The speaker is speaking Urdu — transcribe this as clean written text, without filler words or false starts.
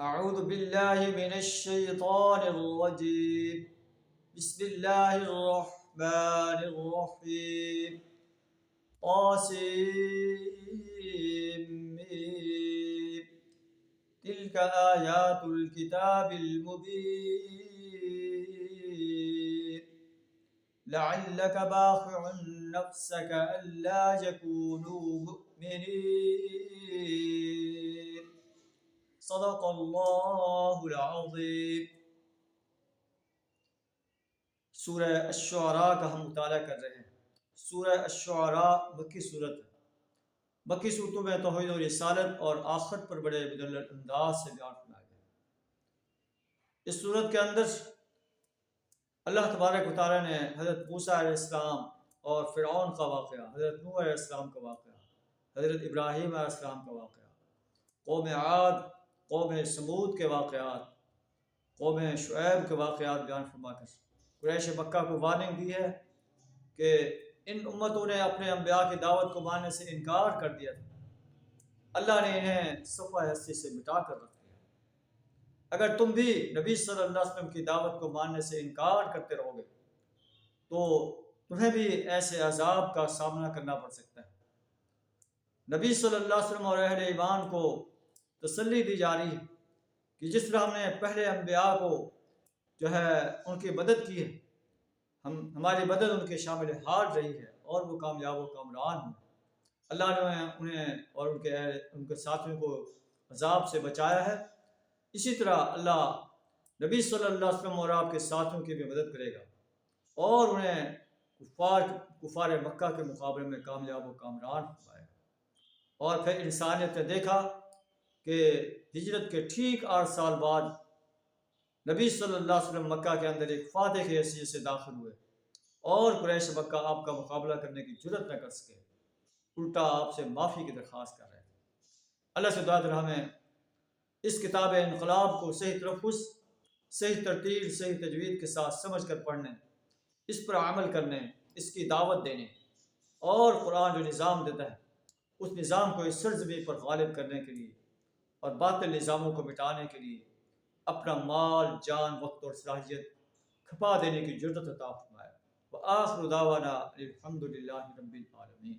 أعوذ بالله من الشيطان الرجيم. بسم الله الرحمن الرحيم. طاسيم. تلك آيات الكتاب المبين. لعلك باخع نفسك ألا يكونوا مؤمنين. صدق اللہ العظیم. سورہ الشعراء کا ہم مطالعہ کر رہے ہیں. سورہ الشعراء مکی صورت ہے. مکی صورتوں میں توحید و رسالت اور آخرت پر بڑے مدلل انداز سے بیان فرمایا گیا. اس صورت کے اندر اللہ تبارک و تعالیٰ نے حضرت موسیٰ علیہ السلام اور فرعون کا واقعہ، حضرت نوح علیہ السلام کا واقعہ، حضرت ابراہیم علیہ السلام کا واقعہ، قوم عاد، قوم سمود کے واقعات، قوم شعیب کے واقعات بیان فرما کر قریش مکہ کو وارننگ دی ہے کہ ان امتوں نے اپنے انبیاء کی دعوت کو ماننے سے انکار کر دیا تھا. اللہ نے انہیں صفحہ ہستی سے مٹا کر رکھ دیا. اگر تم بھی نبی صلی اللہ علیہ وسلم کی دعوت کو ماننے سے انکار کرتے رہو گے تو تمہیں بھی ایسے عذاب کا سامنا کرنا پڑ سکتا ہے. نبی صلی اللہ علیہ وسلم اور اہل ایمان کو تسلی دی جا رہی ہے کہ جس طرح ہم نے پہلے انبیاء کو جو ہے ان کی مدد کی ہے، ہماری مدد ان کے شامل حال رہی ہے اور وہ کامیاب و کامران ہیں. اللہ نے انہیں اور ان کے ساتھیوں کو عذاب سے بچایا ہے. اسی طرح اللہ نبی صلی اللہ علیہ وسلم اور آپ کے ساتھیوں کی بھی مدد کرے گا اور انہیں کفار مکہ کے مقابلے میں کامیاب و کامران فرمائے گا. اور پھر انسانیت نے دیکھا کہ ہجرت کے ٹھیک 8 سال بعد نبی صلی اللہ علیہ وسلم مکہ کے اندر ایک فاتح کی حیثیت سے داخل ہوئے اور قریش مکہ آپ کا مقابلہ کرنے کی جرت نہ کر سکے، الٹا آپ سے معافی کی درخواست کر رہے تھے. اللہ سے دعا ہے ہمیں اس کتاب انقلاب کو صحیح تلفظ، صحیح ترتیب، صحیح تجوید کے ساتھ سمجھ کر پڑھنے، اس پر عمل کرنے، اس کی دعوت دینے اور قرآن جو نظام دیتا ہے اس نظام کو اس سرزمین پر غالب کرنے کے لیے اور باطل نظاموں کو مٹانے کے لیے اپنا مال، جان، وقت اور صلاحیت کھپا دینے کی جرأت عطا فرمائے. وآخر دعوانا الحمد للہ رب العالمین.